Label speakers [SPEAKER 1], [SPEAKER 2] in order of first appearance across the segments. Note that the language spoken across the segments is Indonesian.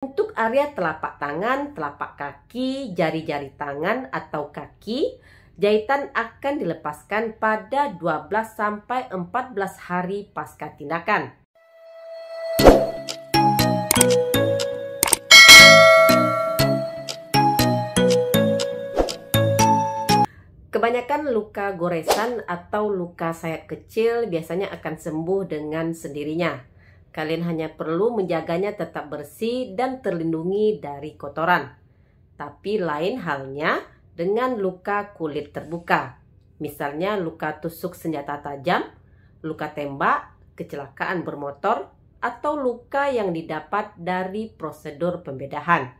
[SPEAKER 1] Untuk area telapak tangan, telapak kaki, jari-jari tangan atau kaki, jahitan akan dilepaskan pada 12-14 hari pasca tindakan. Kebanyakan luka goresan atau luka sayat kecil biasanya akan sembuh dengan sendirinya. Kalian hanya perlu menjaganya tetap bersih dan terlindungi dari kotoran. Tapi lain halnya dengan luka kulit terbuka. Misalnya luka tusuk senjata tajam, luka tembak, kecelakaan bermotor, atau luka yang didapat dari prosedur pembedahan.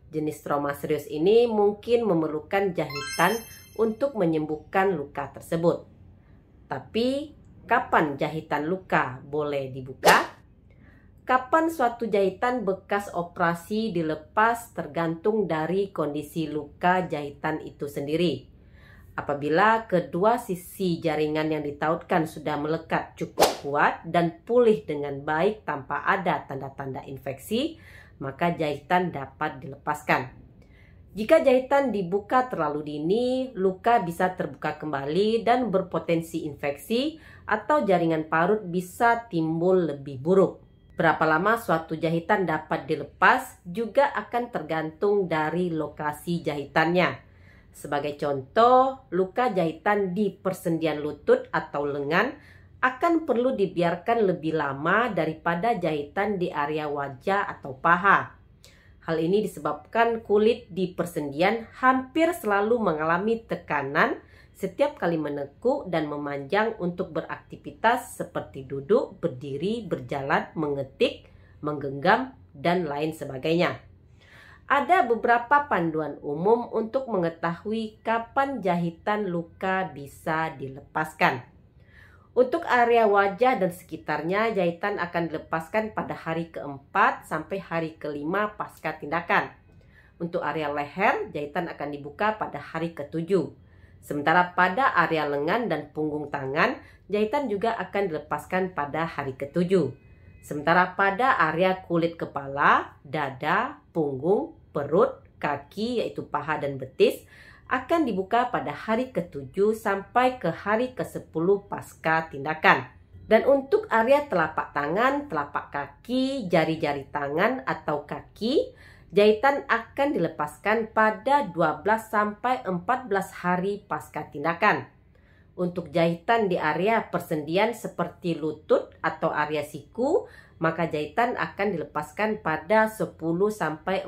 [SPEAKER 1] Jenis trauma serius ini mungkin memerlukan jahitan untuk menyembuhkan luka tersebut. Tapi, kapan jahitan luka boleh dibuka? Kapan suatu jahitan bekas operasi dilepas tergantung dari kondisi luka jahitan itu sendiri. Apabila kedua sisi jaringan yang ditautkan sudah melekat cukup kuat dan pulih dengan baik tanpa ada tanda-tanda infeksi, maka jahitan dapat dilepaskan. Jika jahitan dibuka terlalu dini, luka bisa terbuka kembali dan berpotensi infeksi atau jaringan parut bisa timbul lebih buruk. Berapa lama suatu jahitan dapat dilepas juga akan tergantung dari lokasi jahitannya. Sebagai contoh, luka jahitan di persendian lutut atau lengan akan perlu dibiarkan lebih lama daripada jahitan di area wajah atau paha. Hal ini disebabkan kulit di persendian hampir selalu mengalami tekanan setiap kali menekuk dan memanjang untuk beraktivitas seperti duduk, berdiri, berjalan, mengetik, menggenggam, dan lain sebagainya. Ada beberapa panduan umum untuk mengetahui kapan jahitan luka bisa dilepaskan. Untuk area wajah dan sekitarnya, jahitan akan dilepaskan pada hari keempat sampai hari kelima pasca tindakan. Untuk area leher, jahitan akan dibuka pada hari ketujuh. Sementara pada area lengan dan punggung tangan, jahitan juga akan dilepaskan pada hari ketujuh. Sementara pada area kulit kepala, dada, punggung, perut, kaki yaitu paha dan betis akan dibuka pada hari ketujuh sampai ke hari ke-10 pasca tindakan. Dan untuk area telapak tangan, telapak kaki, jari-jari tangan atau kaki, jahitan akan dilepaskan pada 12-14 hari pasca tindakan. Untuk jahitan di area persendian seperti lutut atau area siku, maka jahitan akan dilepaskan pada 10-14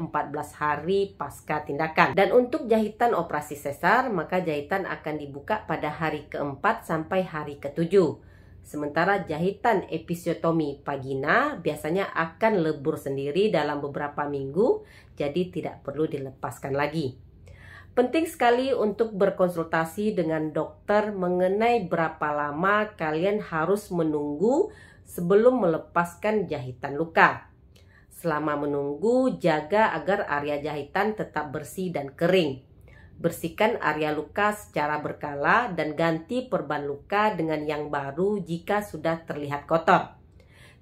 [SPEAKER 1] hari pasca tindakan. Dan untuk jahitan operasi sesar, maka jahitan akan dibuka pada hari keempat sampai hari ketujuh. Sementara jahitan episiotomi vagina biasanya akan lebur sendiri dalam beberapa minggu, jadi tidak perlu dilepaskan lagi. Penting sekali untuk berkonsultasi dengan dokter mengenai berapa lama kalian harus menunggu sebelum melepaskan jahitan luka. Selama menunggu, jaga agar area jahitan tetap bersih dan kering. Bersihkan area luka secara berkala dan ganti perban luka dengan yang baru jika sudah terlihat kotor.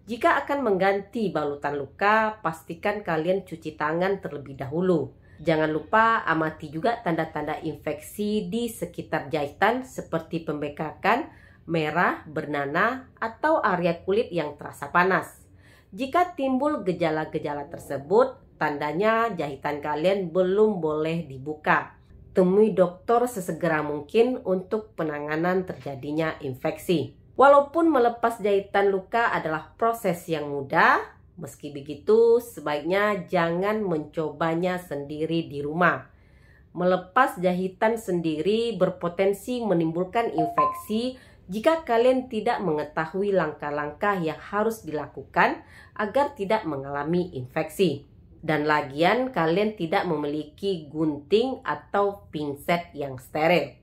[SPEAKER 1] Jika akan mengganti balutan luka, pastikan kalian cuci tangan terlebih dahulu. Jangan lupa amati juga tanda-tanda infeksi di sekitar jahitan seperti pembekakan, merah, bernanah, atau area kulit yang terasa panas. Jika timbul gejala-gejala tersebut, tandanya jahitan kalian belum boleh dibuka. Temui dokter sesegera mungkin untuk penanganan terjadinya infeksi. Walaupun melepas jahitan luka adalah proses yang mudah, meski begitu sebaiknya jangan mencobanya sendiri di rumah. Melepas jahitan sendiri berpotensi menimbulkan infeksi jika kalian tidak mengetahui langkah-langkah yang harus dilakukan agar tidak mengalami infeksi. Dan lagian kalian tidak memiliki gunting atau pinset yang steril.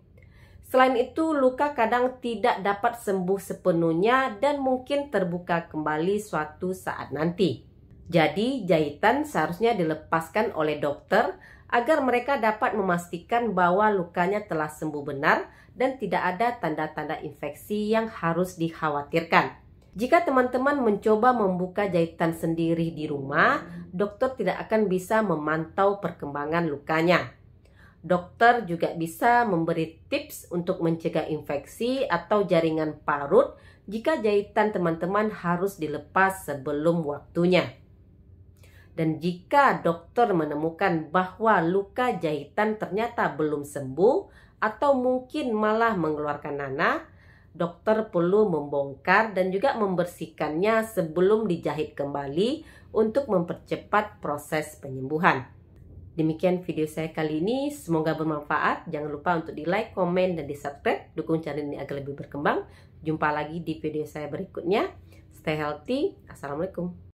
[SPEAKER 1] Selain itu, luka kadang tidak dapat sembuh sepenuhnya dan mungkin terbuka kembali suatu saat nanti. Jadi, jahitan seharusnya dilepaskan oleh dokter agar mereka dapat memastikan bahwa lukanya telah sembuh benar dan tidak ada tanda-tanda infeksi yang harus dikhawatirkan. Jika teman-teman mencoba membuka jahitan sendiri di rumah, dokter tidak akan bisa memantau perkembangan lukanya. Dokter juga bisa memberi tips untuk mencegah infeksi atau jaringan parut jika jahitan teman-teman harus dilepas sebelum waktunya. Dan jika dokter menemukan bahwa luka jahitan ternyata belum sembuh atau mungkin malah mengeluarkan nanah, dokter perlu membongkar dan juga membersihkannya sebelum dijahit kembali untuk mempercepat proses penyembuhan. Demikian video saya kali ini, semoga bermanfaat. Jangan lupa untuk di like, komen, dan di subscribe. Dukung channel ini agar lebih berkembang. Jumpa lagi di video saya berikutnya. Stay healthy. Assalamualaikum.